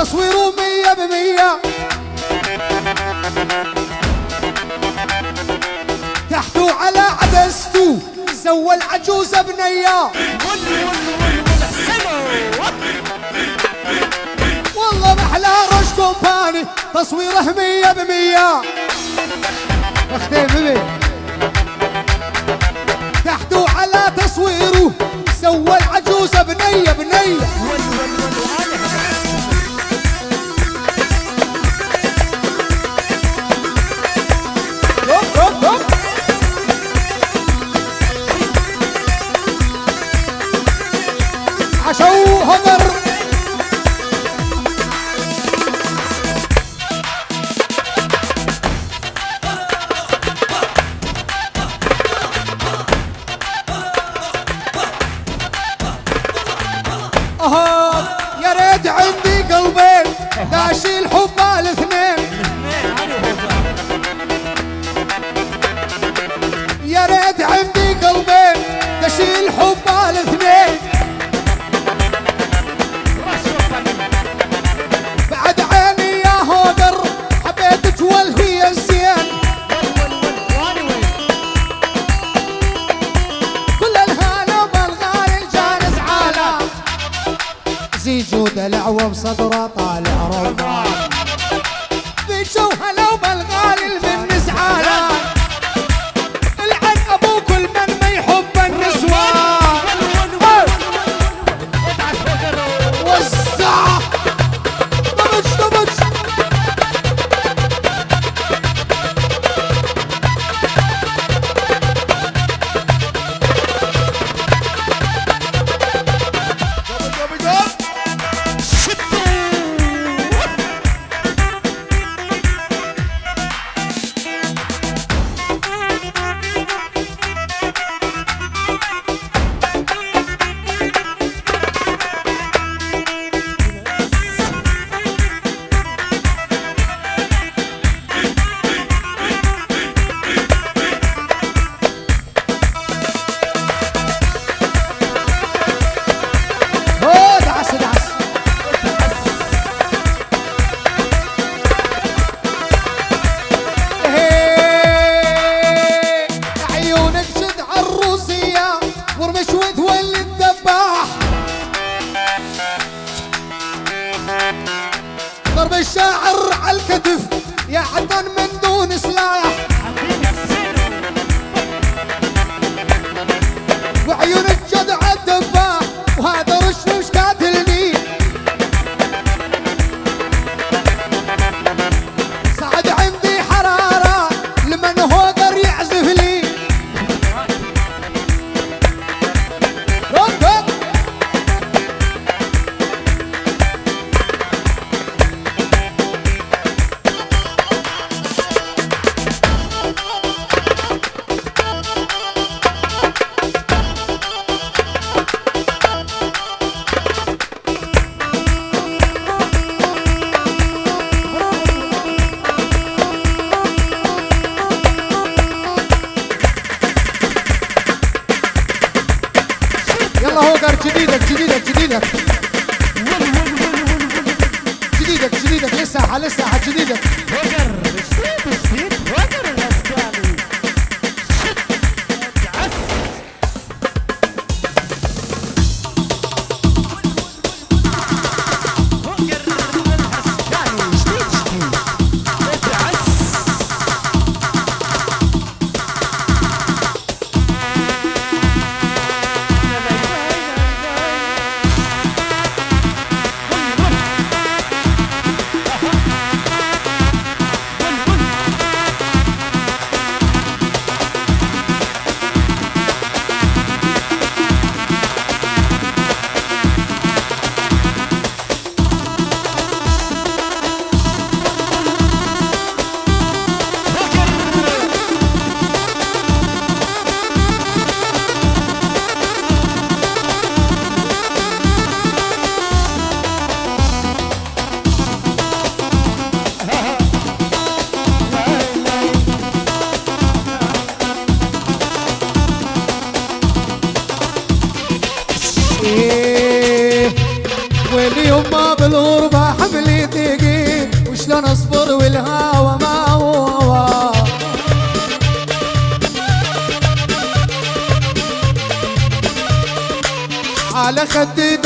تصويره 100%. تحته على عدسته سوى العجوزة بنية. والله محلى رش كومباني تصويره 100%. اختي ببي تحته على تصويره سوى العجوزة بنية بنية. عشو هدر يا ريت عندي قلبين داشي الحب الاثنين. يا ريت عندي قلبين داشي الحب الاثنين. بعد عيني يا هودر حبيتك والهي الزين. كل الهلا بالغالي جانس عالا زيجو دلع وبصدره طالع رمان. زيجو هلا بالغالي المن زعالان. العن ابو كل من ما يحب النسوان. وزع طبج طبج ضرب الشاعر على الكتف يا عدن من دون سلاح. وعيونك جدع الدباح وهذا رش مش قاتلني. صعد عندي حرارة لمن هو قدر يعزف لي. يلا هوجر جديدك جديدك جديدك جديدك جديدك لسه لسه جديدك هوجر بسيط هوجر الاسكالي.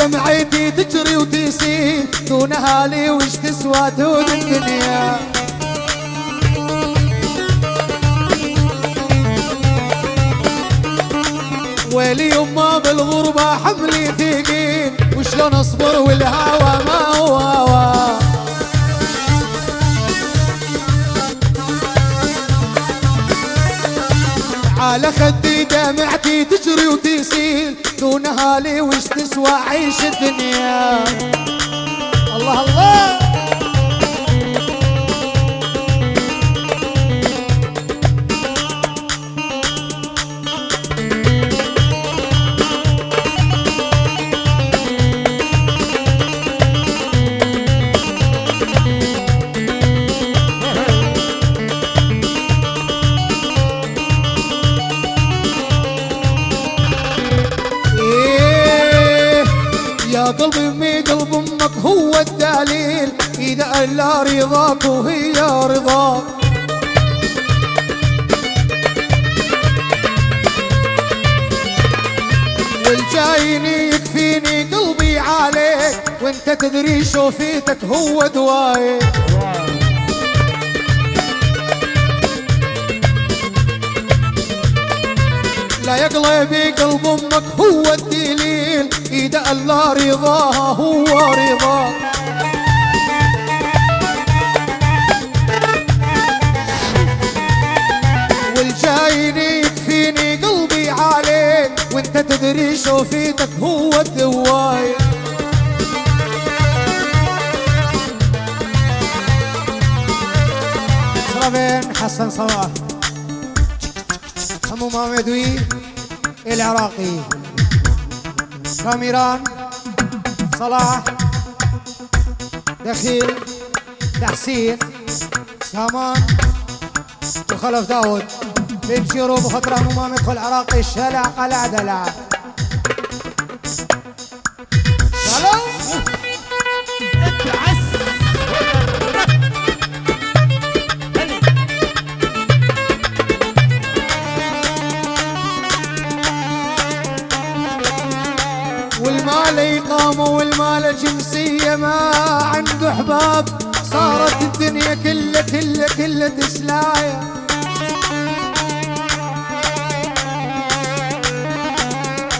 دمعتي تجري وتسيل دون هالي وش تسوى دون الدنيا. ويلي يما بالغربة حملي ثقيل وشلون اصبر والهوى ما هو هوى. على خدي دمعتي تجري وتسيل دون هالي وش تسوى عيش الدنيا. الله الله. قلبي مي قلب امك هو الدليل اذا الا رضاك وهي رضاك. والجايني يكفيني قلبي عليك وانت تدري شوفيتك هو دوايك. لا يا قلبي قلب امك هو الدليل اذا الله رضاها هو رضاك. والجايني يكفيني قلبي عليك وانت تدري شوفيتك هو الدواي. صرفين حسن صباح همو مامدوي العراقي كاميران صلاح دخيل تحسين سامان وخلف داود بنشيرو بخطره همو مامدخل العراقي الشلع قلع دلع. والمال إقامة والمال جنسية ما عنده أحباب صارت الدنيا كلها تسلاية.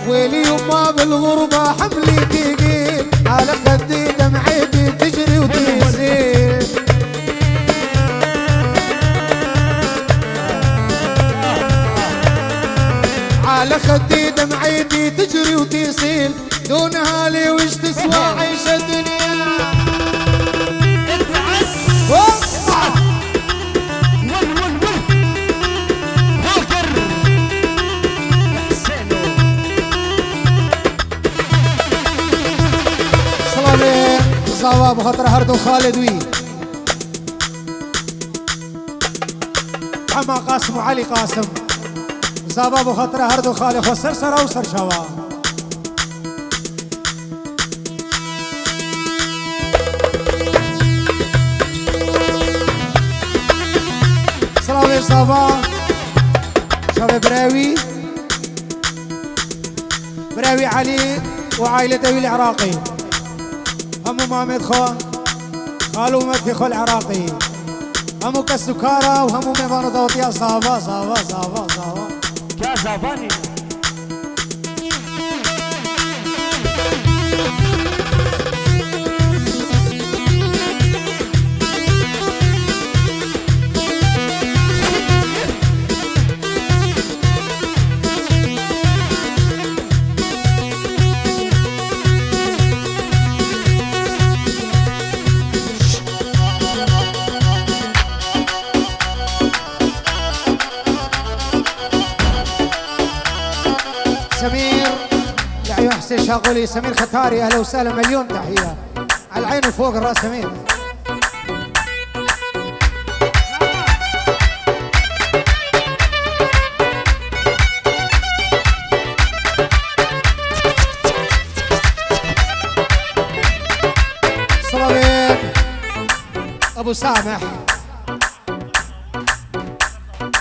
ويلي يما بالغربة حملي ثقيل على خدي دمعتي تجري وتسيل. على خدي دمعتي تجري وتسيل دون هالي وش تسوى عيش الدنيا. صلاه صواب خطر هردو خالد وي حما قاسم وعلي قاسم زابابو خطر هردو خالد وسر سر وسر شوا. صلاوي صبا شباب براوي علي وعائلة دوي العراقي همو مامد خالو مكي خو العراقي همو كسكارة وهمو ميفانو دوطيا صابا كازاباني. سمير يا حسين شاغولي سمير ختاري اهلا وسهلا مليون تحيه على العين وفوق الراس سمير. صلوين ابو سامح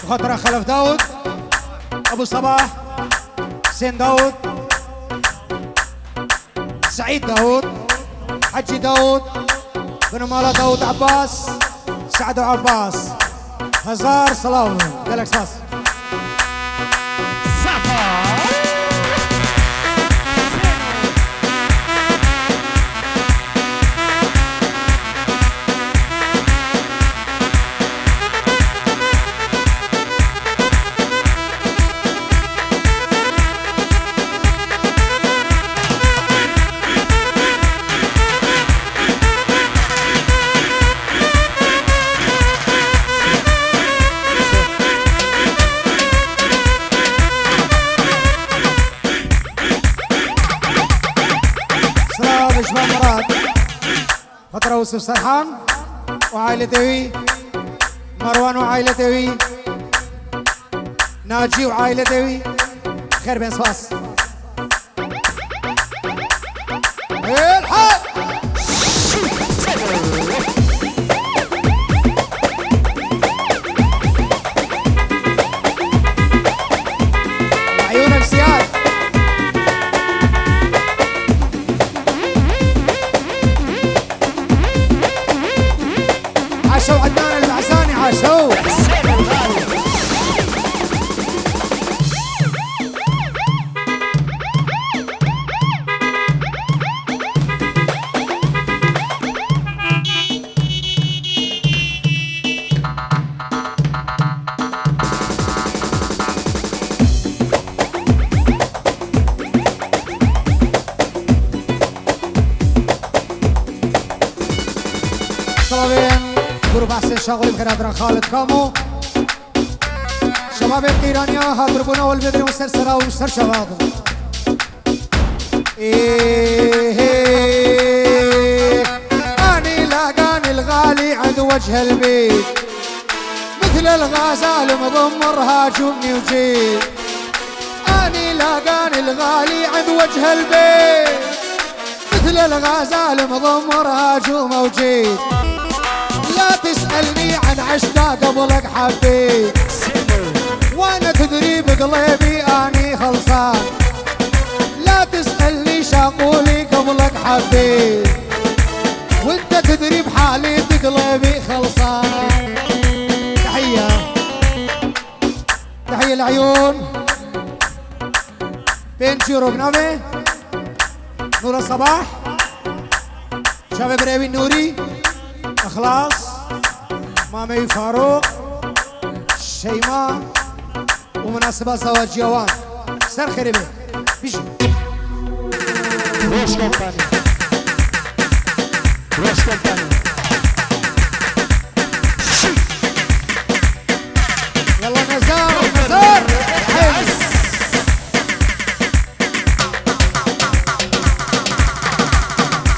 خطره خلف داود ابو صباح حسين داود سعيد داود، حجي داود، بن مالا داود عباس، سعد عباس، هزار صلاوي قالك ساس خطرة وسف سرحان وعائلة دوي، مروان وعائلة دوي، ناجي وعائلة دوي، خير بين صاص الحق عيونك سياد عاشوا عدنان البعساني عاشوا جروب احسن شغل بخير خالد كامو شباب القيرانية هاضربونا والبدري وسرسرة وسر شباب اني لاقاني الغالي عند وجه البيت مثل الغزال مضمر هاجمني وجيت اني لاقاني الغالي عند وجه البيت مثل الغزال مضمر هاجم وجيت لا تسألني عن عشقه قبلك حبيت وانا تدري بقلبي اني خلصان لا تسألني شاقولي قبلك حبيت وانت تدري بحالي قلبي خلصان تحية تحية العيون بين جيرو بنابي نور الصباح شباب ريوي النوري اخلاص مامي فاروق شيماء ومناسبة زواج جوان سر خريبه بيجي روش كومباني روش كومباني يلا نزار نزار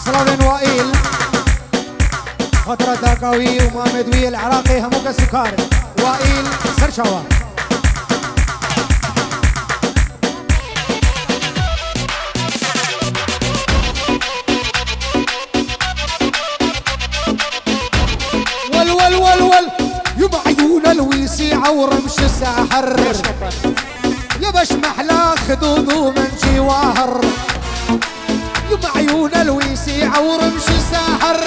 صلابين وائل خطرة داكاوي ومامد وي العراقي هموك السكاري وائل سرشوا ول ول ول ول يبا عيون الويسي عورمش الساحر يباش محلا خدود ومنجي واهر يبا عيون الويسي عورمش الساحر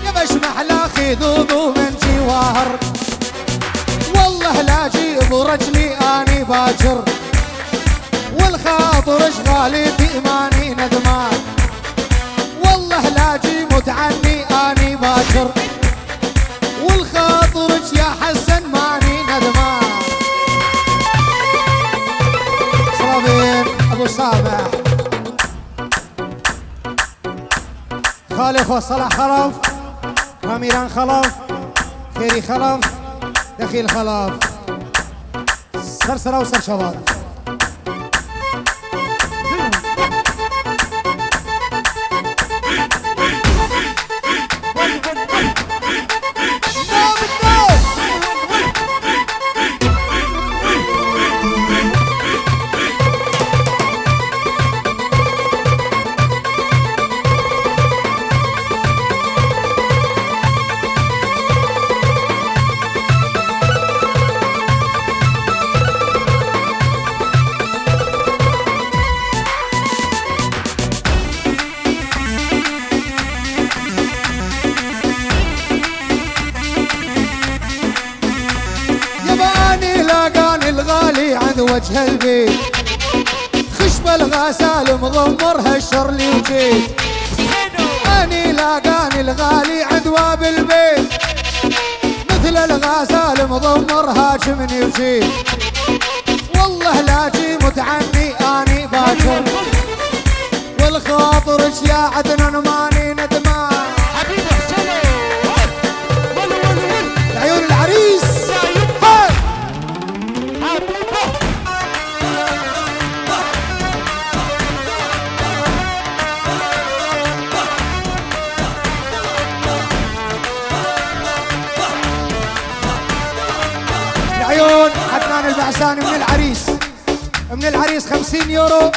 يباش محلا خدود ومنجي واهر والله لا جيب رجلي اني باجر والخاطر اشغالي بإيماني ندمان والله لا جيب عني اني باجر والخاطرك يا حسن ماني ندمان صابين ابو صابح خالف وصلاح خلف كاميران خلف خيري خلف دخيل خلف سرسرة وسر شباب وجه البيت، خشب الغسال مضمرها الشر لي وجيت، اني لاقاني الغالي عند باب البيت، مثل الغسال مضمر هاجمني وجيت، والله لا جي متعني اني باكر، والخاطر يا عدنان ماني ندمان. حبيبي حسين عيون العريس العيون عدنان البعزاني من العريس، من العريس 50 يورو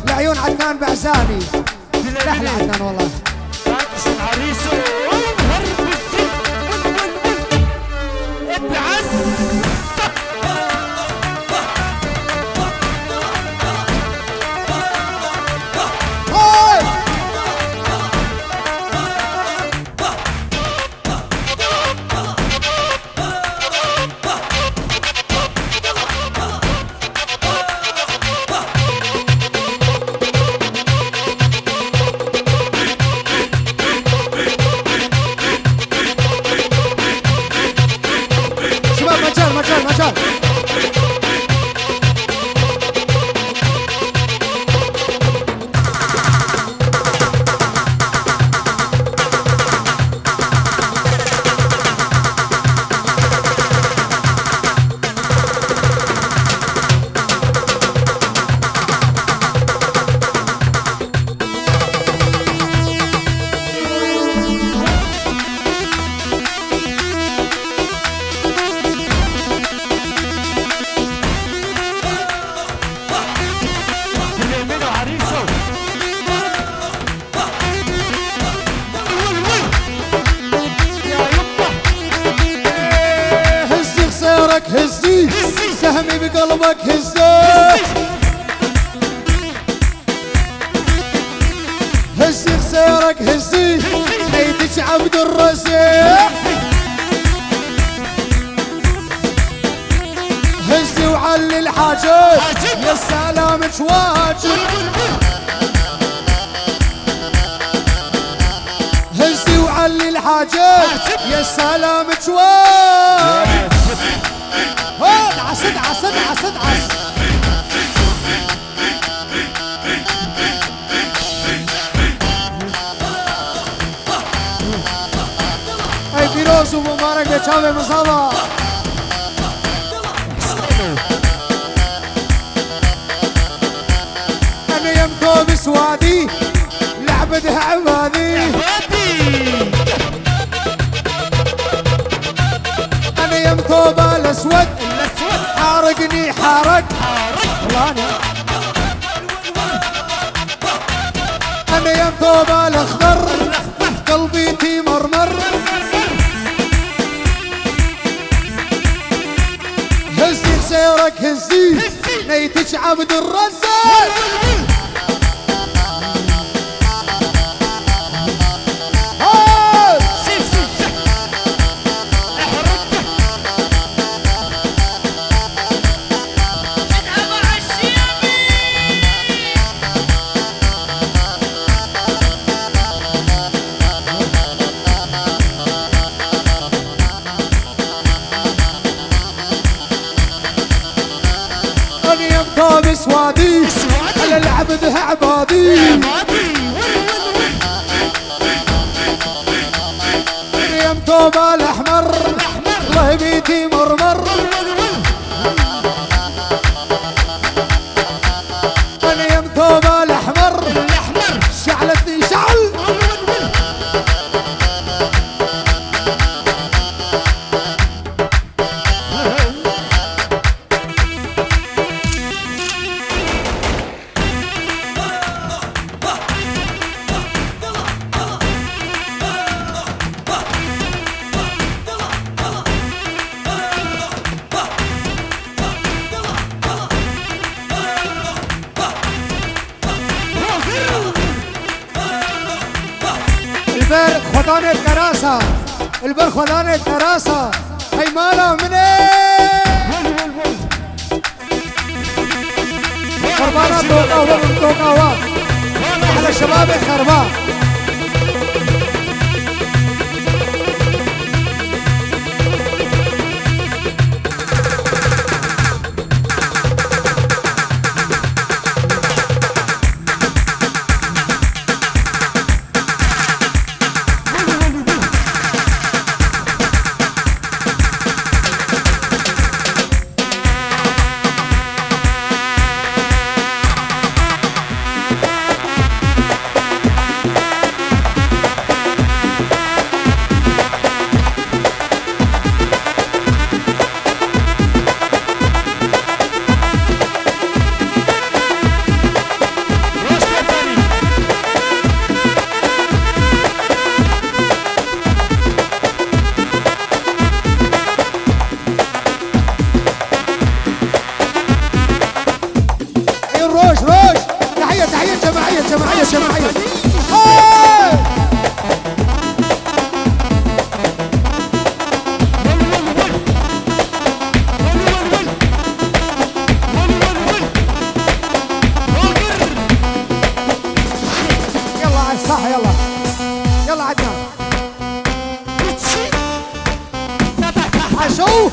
لعيون عدنان بعزاني. احلى عدنان والله. العريس هرب السن ابعث مجال. هزي سهمي بقلبك هزي، هزي خسيرك هزي، حيدك عبد الرزيق، هزي وعلي الحاجات يا سلام واجب، هزي وعلي الحاجات يا سلام واجب. ادعس ادعس ادعس ادعس. اي فيروز ومبارك بشامي مصابة. انا يم ثوب سوادي لعبتها عبادي، انا يم ثوب الاسود حارقني حارق، انا يم ثوب الاخضر قلبي تمرمر، هزي سيرك هزي نيتك عبد الرزاق. ثوب سوادي على العبد عبادي، يم ثوب الاحمر الله بيتي مرمر، انا يم ثوب الاحمر شعلتني شعل، البرق خدانة كراسة، البرق خدانة كراسة، هي مالا منين؟ خربانة توقع على الشباب خربان. روش تحية جماعية يلا على الساحة يلا عدنان عشو